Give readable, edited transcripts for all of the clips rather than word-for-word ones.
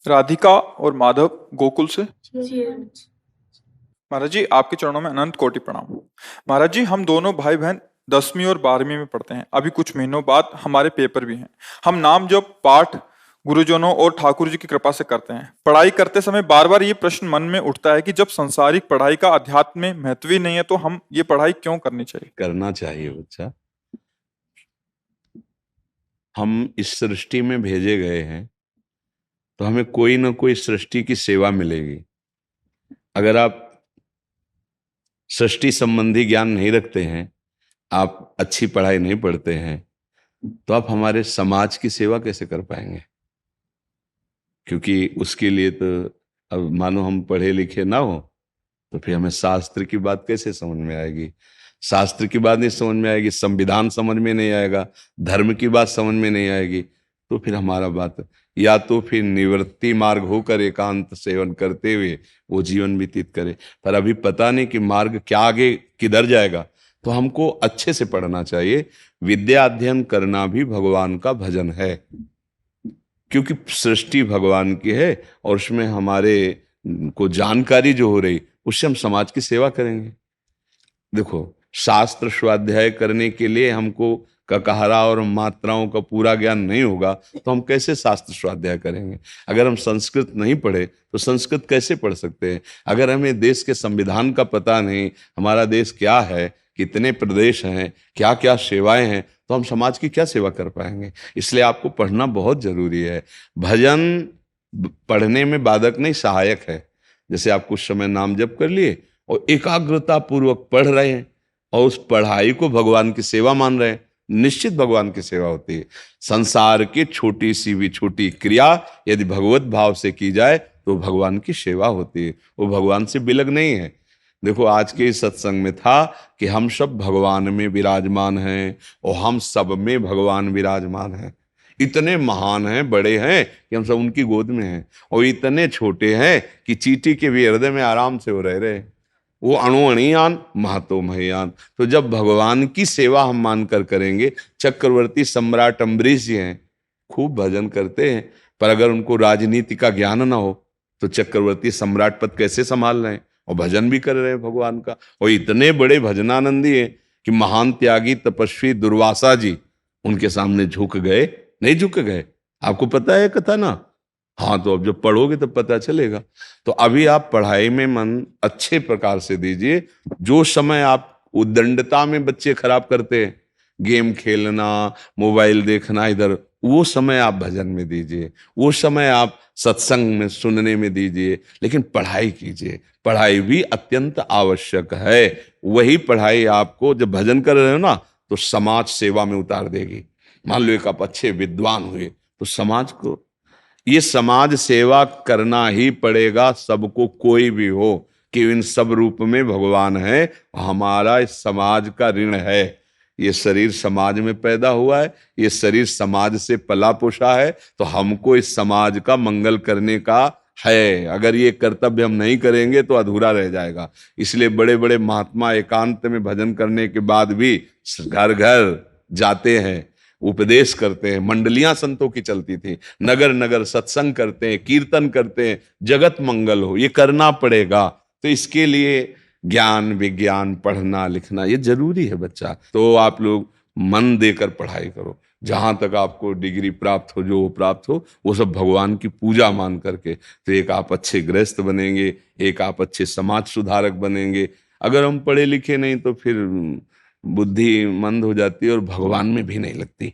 राधिका और माधव गोकुल से। जी। महाराज जी, आपके चरणों में अनंत कोटि प्रणाम। महाराज जी, हम दोनों भाई बहन 10वीं और 12वीं में पढ़ते हैं। अभी कुछ महीनों बाद हमारे पेपर भी हैं। हम नाम जप पाठ गुरुजनों और ठाकुर जी की कृपा से करते हैं। पढ़ाई करते समय बार बार ये प्रश्न मन में उठता है कि जब संसारिक पढ़ाई का अध्यात्म में महत्व ही नहीं है तो हम ये पढ़ाई क्यों करनी चाहिए? करना चाहिए बच्चा। हम इस सृष्टि में भेजे गए हैं तो हमें कोई ना कोई सृष्टि की सेवा मिलेगी। अगर आप सृष्टि संबंधी ज्ञान नहीं रखते हैं, आप अच्छी पढ़ाई नहीं पढ़ते हैं, तो आप हमारे समाज की सेवा कैसे कर पाएंगे? क्योंकि उसके लिए तो अब मानो हम पढ़े लिखे ना हो तो फिर हमें शास्त्र की बात कैसे समझ में आएगी? शास्त्र की बात नहीं समझ में आएगी, संविधान समझ में नहीं आएगा, धर्म की बात समझ में नहीं आएगी, तो फिर हमारा बात या तो फिर निवृत्ति मार्ग होकर एकांत सेवन करते हुए वो जीवन व्यतीत करे। पर अभी पता नहीं कि मार्ग क्या आगे किधर जाएगा, तो हमको अच्छे से पढ़ना चाहिए। विद्या अध्ययन करना भी भगवान का भजन है, क्योंकि सृष्टि भगवान की है और उसमें हमारे को जानकारी जो हो रही उससे हम समाज की सेवा करेंगे। देखो, शास्त्र स्वाध्याय करने के लिए हमको ककहरा और मात्राओं का पूरा ज्ञान नहीं होगा तो हम कैसे शास्त्र स्वाध्याय करेंगे? अगर हम संस्कृत नहीं पढ़े तो संस्कृत कैसे पढ़ सकते हैं? अगर हमें देश के संविधान का पता नहीं, हमारा देश क्या है, कितने प्रदेश हैं, क्या क्या सेवाएं हैं, तो हम समाज की क्या सेवा कर पाएंगे? इसलिए आपको पढ़ना बहुत जरूरी है। भजन पढ़ने में बाधक नहीं, सहायक है। जैसे आप कुछ समय नाम जप कर लिए और एकाग्रता पूर्वक पढ़ रहे हैं और उस पढ़ाई को भगवान की सेवा मान रहे हैं, निश्चित भगवान की सेवा होती है। संसार की छोटी सी भी छोटी क्रिया यदि भगवत भाव से की जाए तो भगवान की सेवा होती है, वो भगवान से बिलग नहीं है। देखो, आज के इस सत्संग में था कि हम सब भगवान में विराजमान हैं और हम सब में भगवान विराजमान हैं। इतने महान हैं, बड़े हैं कि हम सब उनकी गोद में हैं, और इतने छोटे हैं कि चींटी के भी हृदय में आराम से वो रह रहे। वो अणुअणियान महतो महयान। तो जब भगवान की सेवा हम मानकर करेंगे, चक्रवर्ती सम्राट अम्बरीश जी हैं, खूब भजन करते हैं, पर अगर उनको राजनीति का ज्ञान ना हो तो चक्रवर्ती सम्राट पद कैसे संभाल रहे हैं? और भजन भी कर रहे हैं भगवान का, और इतने बड़े भजनानंदी हैं कि महान त्यागी तपस्वी दुर्वासा जी उनके सामने झुक गए? नहीं झुक गए। आपको पता है कथा ना? हाँ, तो अब जब पढ़ोगे तब पता चलेगा। तो अभी आप पढ़ाई में मन अच्छे प्रकार से दीजिए। जो समय आप उद्दंडता में बच्चे खराब करते हैं, गेम खेलना, मोबाइल देखना, इधर वो समय आप भजन में दीजिए, वो समय आप सत्संग में सुनने में दीजिए, लेकिन पढ़ाई कीजिए। पढ़ाई भी अत्यंत आवश्यक है। वही पढ़ाई आपको जब भजन कर रहे हो ना तो समाज सेवा में उतार देगी। मान लो एक आप अच्छे विद्वान हुए तो समाज को ये समाज सेवा करना ही पड़ेगा, सबको, कोई भी हो, कि इन सब रूप में भगवान है। हमारा इस समाज का ऋण है। ये शरीर समाज में पैदा हुआ है, ये शरीर समाज से पला पोषा है, तो हमको इस समाज का मंगल करने का है। अगर ये कर्तव्य हम नहीं करेंगे तो अधूरा रह जाएगा। इसलिए बड़े बड़े महात्मा एकांत में भजन करने के बाद भी घर घर जाते हैं, उपदेश करते हैं। मंडलियां संतों की चलती थी, नगर नगर सत्संग करते हैं, कीर्तन करते हैं, जगत मंगल हो। ये करना पड़ेगा। तो इसके लिए ज्ञान विज्ञान पढ़ना लिखना ये जरूरी है बच्चा। तो आप लोग मन देकर पढ़ाई करो। जहां तक आपको डिग्री प्राप्त हो, जो प्राप्त हो, वो सब भगवान की पूजा मान करके। तो एक आप अच्छे गृहस्थ बनेंगे, एक आप अच्छे समाज सुधारक बनेंगे। अगर हम पढ़े लिखे नहीं तो फिर बुद्धि मंद हो जाती है और भगवान में भी नहीं लगती।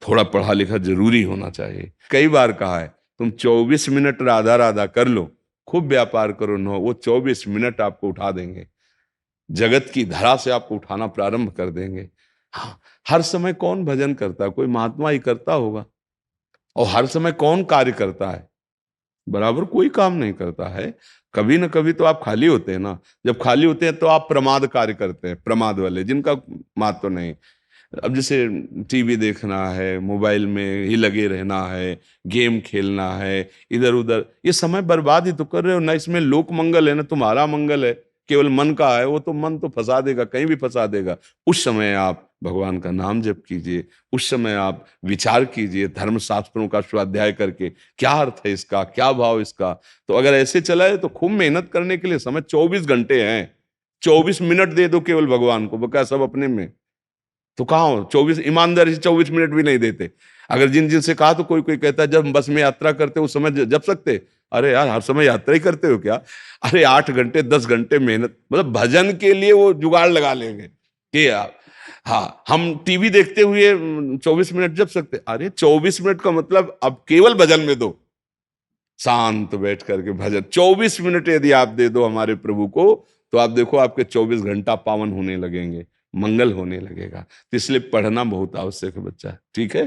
थोड़ा पढ़ा लिखा जरूरी होना चाहिए। कई बार कहा है, तुम 24 मिनट राधा राधा कर लो, खूब व्यापार करो न, वो 24 मिनट आपको उठा देंगे, जगत की धरा से आपको उठाना प्रारंभ कर देंगे। हाँ, हर समय कौन भजन करता है? कोई महात्मा ही करता होगा। और हर समय कौन कार्य करता है? बराबर कोई काम नहीं करता है। कभी ना कभी तो आप खाली होते हैं ना। जब खाली होते हैं तो आप प्रमाद कार्य करते हैं, प्रमाद वाले, जिनका महत्व नहीं। अब जैसे टीवी देखना है, मोबाइल में ही लगे रहना है, गेम खेलना है, इधर उधर, ये समय बर्बाद ही तो कर रहे हो ना। इसमें लोक मंगल है ना तुम्हारा मंगल है, केवल मन का है। वो तो मन तो फंसा देगा, कहीं भी फंसा देगा। उस समय आप भगवान का नाम जप कीजिए, उस समय आप विचार कीजिए धर्म शास्त्रों का स्वाध्याय करके क्या अर्थ है इसका, क्या भाव इसका। तो अगर ऐसे चला है तो खूब मेहनत करने के लिए समय 24 घंटे हैं। 24 मिनट दे दो केवल भगवान को, बका सब अपने में। तो कहाँ हो 24, ईमानदारी से 24 मिनट भी नहीं देते। अगर जिन जिन से कहा तो कोई कोई कहता है जब बस में यात्रा करते उस समय जप सकते। अरे यार हर समय यात्रा ही करते हो क्या? अरे 8 घंटे 10 घंटे मेहनत, मतलब भजन के लिए वो जुगाड़ लगा लेंगे कि हाँ हम टीवी देखते हुए 24 मिनट जप सकते। अरे 24 मिनट का मतलब अब केवल भजन में दो, शांत बैठ करके भजन 24 मिनट यदि आप दे दो हमारे प्रभु को, तो आप देखो आपके 24 घंटा पावन होने लगेंगे, मंगल होने लगेगा। तो इसलिए पढ़ना बहुत आवश्यक है बच्चा, ठीक है।